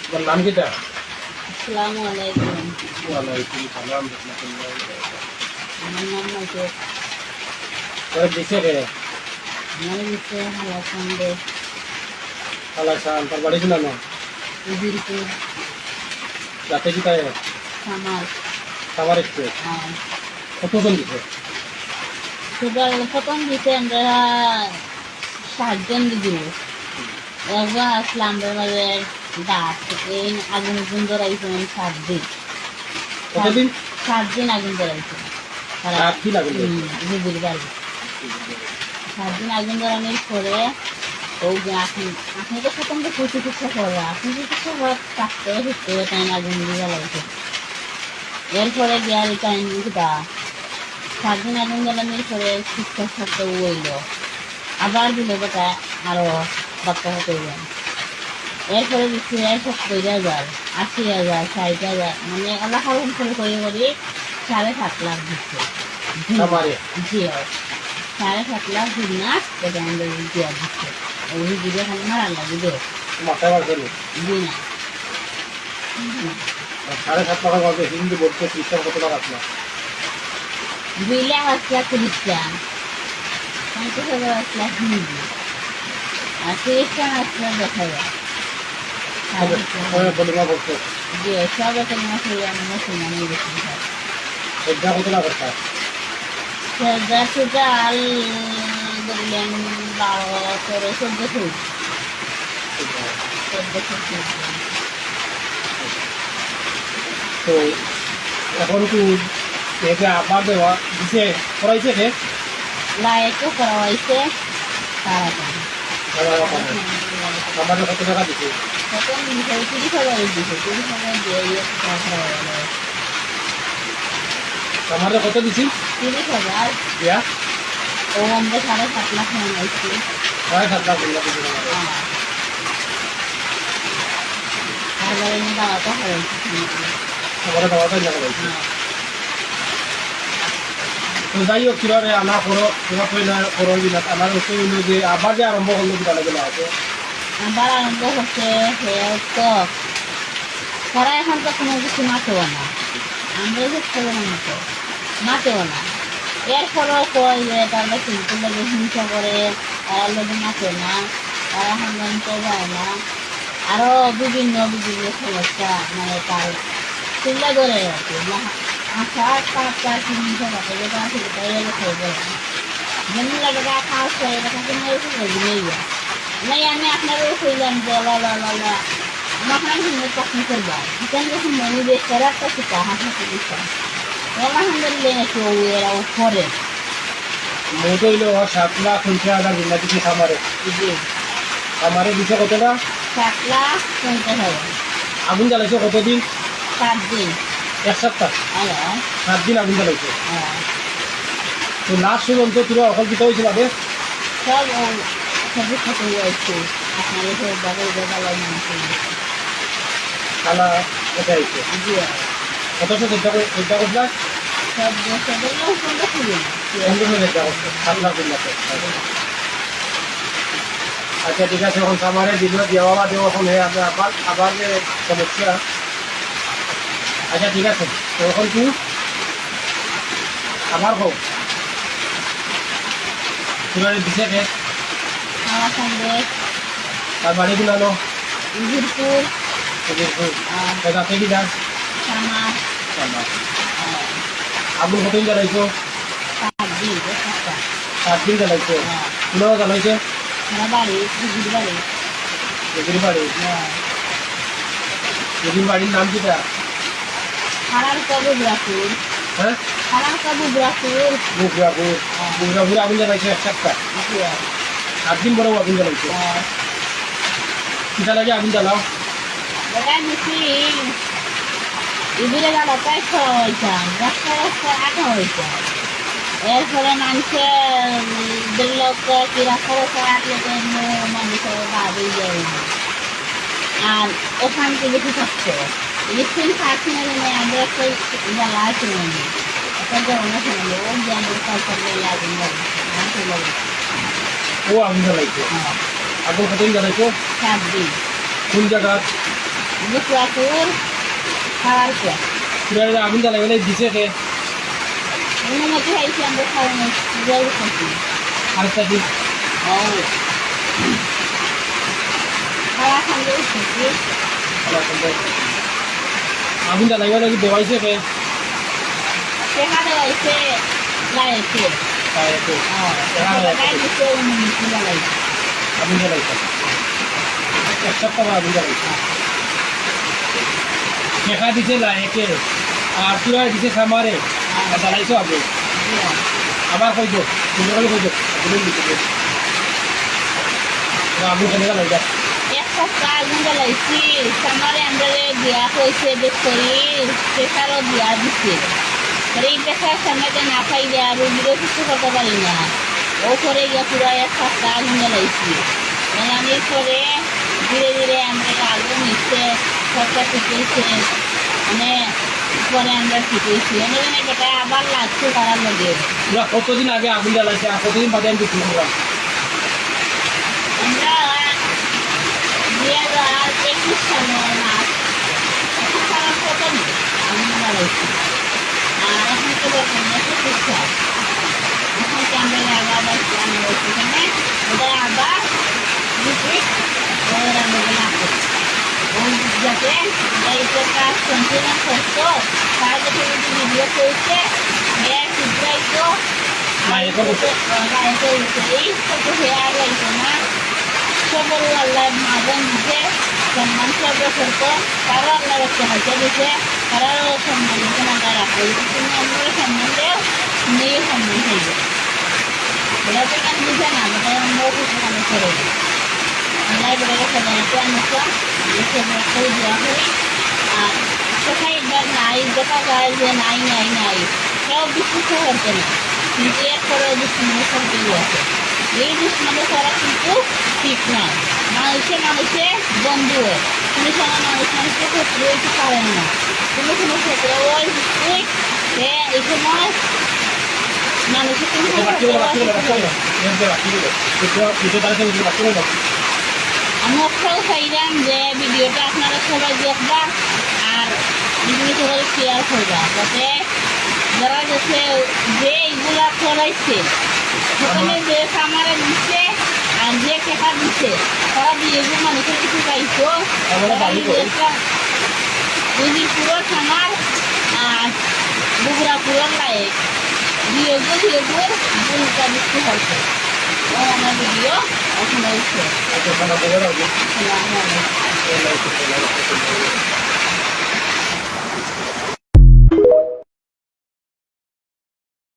তোমার নাম কিটা? আসসালামু আলাইকুম। ওয়ালাইকুম সালাম রাহমাতুল্লাহি ওয়া বারাকাতুহু। আমার নাম নাজর। তোর দিছে রে আমার দিচ্ছে হালাকান্দে খালাসান তোর বাড়ি কিনা না উজিরপুর রাতে কি তাই খামার। খাবার একটু কতজন দিছে? সুগার প্রথম দিতে আমরা 7 জন দিদি একবার আসলাম আমাদের গাছ এই আগুন আগুন ধরাইছেন 7 দিন। কতদিন? 7 দিন আগুন ধরাইছেন 7 দিন আগুন ধরাইছে? দিদির বাড়ি 7 দিন আগুন ধরানোর পরে ওই যে আপনি তো প্রথম তো চিকিৎসা করবা, আপনি চিকিৎসা করার থাকতে হচ্ছে টাইম আগুন দিয়ে লাগছে। এরপরে গিয়ে টাইম দিতা 7 দিন আগুন জ্বালানোর পরে ঠিকঠাক থাকতে হইল, আবার দিল বেটা আরো বাচ্চা করবেন। এরপরে দিচ্ছি 70,000, 80,000, 60,000, মানে আল্লাহ হারুন করে করি 7.5 লাখ দিচ্ছে। জি 7.5 লাখ দিন না এটা আমাদের দিয়া দিচ্ছে। ওই দিদি খালি মারার লাগে দে মাথায় বার করলো জি না 7.5 টাকা বলতে হিন্দি বলতে খ্রিস্টান কত টাকা আসলো? 2 লাখ 8 লাখ খ্রিস্টান, 50,000 8 লাখ হিন্দি, আর খ্রিস্টান 8 লাখ 10,000। কলিমা বলতে জি সব একটা মাসে আমি মুসলমানই বেশি খাই। এটা কত টাকা খরচ? সেটা টোটাল ধরলেন 12, 13, 14 তো এখন কি একে আবার দেওয়া দিছে করাইছে কে? লাইটও করা হয়েছে তারা আমাদের কত টাকা দিছে? প্রথম 30,000 দিছে, 30,000 দিয়ে করা হলো। আমাদের কত দিছি? 30,000 দিয়া ও আমরা 7.5 লাখ বানাইছি। 7.5 লাখ দিলাম আমাদের। তারপরে দাওয়াটা হয়েছে আমাদের দাওয়াটাই লাগা হয়েছে। তো যাই হোক কিভাবে আনা করো কিভাবে না করো বিনা আমার হচ্ছে হইল যে আবার যে আরম্ভ করলো বিদ্যালয় গুলো আছে আবার আরম্ভ হচ্ছে তো তারা এখন তো কোনো কিছু মাতেও না, আমরা যে খেলো না মাতেও না। এরপরেও কয় যে তারা শিল্পের লোকে হিংসা করে, তারা লোকে মাতে না, তারা হাঙ্গামতে যায় না, আরও বিভিন্ন বিভিন্ন সমস্যা মানে তার চিল্লা ধরে আছে আশা তার হিংসা থাকে যেটা আছে সেটাই হলো খেয়ে বলে যেমন লাগে খাওয়া খেয়ে এটা কিন্তু নেই নাই আমি আপনারও কইলাম যে আমার হিন্দু চাকরি করবা এখানে যখন মনে বেশ করে একটা শিখা হাসি দিচ্ছেন আলহামদুলিল্লাহ নাকি এরাও করে মোট হইল 7,50,000 বিনা দিচ্ছে খামারে জি খামারে দিচ্ছে কতটা? 7,50,000। আগুন জ্বালাইছে কতদিন? 7 দিন 1 সপ্তাহ। হ্যাঁ 7 দিন আগুন জ্বালাইছে। হ্যাঁ তো লাস্ট পর্যন্ত তোরা অকল্পিত হয়েছিল আগে সব সবই খেতে যাইছে আপনাদের সব বাবার বেলায় মানুষ খালা এটা হয়েছে জি কত চেষ্টা করছিলাম সব দেশের কোনটা খুবই চেষ্টা করছে 7 লাখ 2 লাখ। আচ্ছা ঠিক আছে এখন খামারে দিল দেওয়া বা দেওয়া এখন হয়ে আছে আবার আবার যে সমস্যা। আচ্ছা ঠিক আছে তো এখন তুই আবার হোক তোরা দিছে কে আমার সঙ্গে তার বাড়ি গুলানো উজিরপুর যাতে কি যাস আমার আগুন কতদিন জ্বালাইছো? 7 দিন 1 সপ্তাহ 7 দিন জ্বালাইছো। কোথাও জ্বালাইছে? আমার বাড়ি দিদির বাড়ি দিদির বাড়ি। দিদির বাড়ির নাম কিটা? হারার কবু ব্রাকুর হ্যাঁ হারার কবু ব্রাকুর বুকরাপুর বুকরাপুরে আগুন জ্বালাইছে 1 সপ্তাহ 7 দিন পরেও আগুন জ্বালাইছে। কিটা লাগে আগুন জ্বালাও? এটা দিছি ইদিরে গেল 400 হয়েছেন রাস্তা রাস্তা 8 হয়েছেন। এরপরে মানুষের লোক কি রাস্তা রাস্তা 8 লোকের মানুষের বাড়ি যায় আর ওখান থেকে বেশি থাকছে ইলেকশন থাকছে না জানে আমরা একটা জ্বালা আছে মানে একটা জ্বালা শুনলো ও যে আমাদের কালচার লাগে ও আগুন জ্বালাইছে আগুন কতদিন জ্বালাইছো 7 দিন কোন জায়গা বুকুয়াপুর খাওয়ার পর পুরা আগুন জ্বালাই বলে দিছে কে অনুমতি হয়েছে আমরা খাওয়ানো জল খাচ্ছি আরেকটা দিন খাওয়া খাইলে খাচ্ছি আগুন জ্বালাই বলে দেওয়াইছে কে সেখানে হয়েছে গাড়িতে গাড়ি দিতে অনুমতি জ্বালাইছে আগুন জ্বালাইছে এক সপ্তাহ আগুন জ্বালাইছে শেখা দিছে লাইকে আর পুরা দিছে খামারে জ্বালাইছো আগুন আবার কই দো সুন্দর করে কই দো আগুন দিছে আগুন কেন জ্বালাই যা এক সপ্তাহ আগুন জ্বালাইছি সামারে আমরা বিয়া হয়েছে দেখি প্রেসারও বিয়া দিচ্ছে এই প্রেসার সামনে না খাইলে আর রোগীরও কিছু করতে পারি না ও করে গিয়ে পুরো এক সপ্তাহ আগুন জ্বালাইছি জ্বালানির পরে ধীরে ধীরে আমরা আলু নিচ্ছে সবটা শিখেছে মানে পরে আমরা শিখেছি এনে বেটা আবার লাগছে তারা লগে পুরা কতদিন আগে আগুন জ্বালাইছে আর কতদিন বাদে আমি বিক্রি করলাম আমরা 2021 সালের মাস সারা প্রথম আগুন জ্বালাইছি আর এখন তো বর্তমানে শিক্ষা এখন কি আমরা আবার সেখানে ওদের আবার বিক্রি ওদের আমরা না করছি যাতে এই কাজ কন্টিনিউ করতো তার যাতে ভিডিও করছে শুধরাইতো এই তো হেয়ার লাগতো না সবর আল্লাহ মাজন দিতে সম্মান সর্ব করতো তারও আল্লাহ একটা হাতে দিতে তারাও সম্মান দিতে না রাখে তুমি আমরা সম্মান দেও নিয়ে সম্মান হইবে ওরা তো কেন বুঝে না ওটা আমরাও কিছু কানে করে দিই আল্লাহ বলে সাধারণত আমরা করে দেওয়া করি আর কোথায় একবার নাই দেখা যায় যে নাই নাই নাই কেউ বিশ্বাস করতে না কিন্তু এরপরেও দুশ্মনের সঙ্গে আছে এই দুশ্মনে করা কিন্তু ঠিক নয় মানুষে বন্ধু হয় কোনো সময় মানুষকে ক্ষেত্রে হইতে পারে না কোনো ক্ষেত্রে ওই এই সময় মানুষের আমি অক্ষর চাইলাম যে ভিডিওটা আপনারা সবাই দেখবা আর ভিডিও সবাই শেয়ার করবা যাতে যারা যাচ্ছে যে এইগুলা করাইছে সেখানে যে খামারে দিচ্ছে আর যে খেতা দিচ্ছে তারা বিয়েগুলো মানুষের কিছু পাইছো উজিরপুরের খামার আর বগুড়াপুরের লাইক বিয়েগুলো ভূমিকা দিতে হয়েছে আমার ভিডিও এখন হয়েছে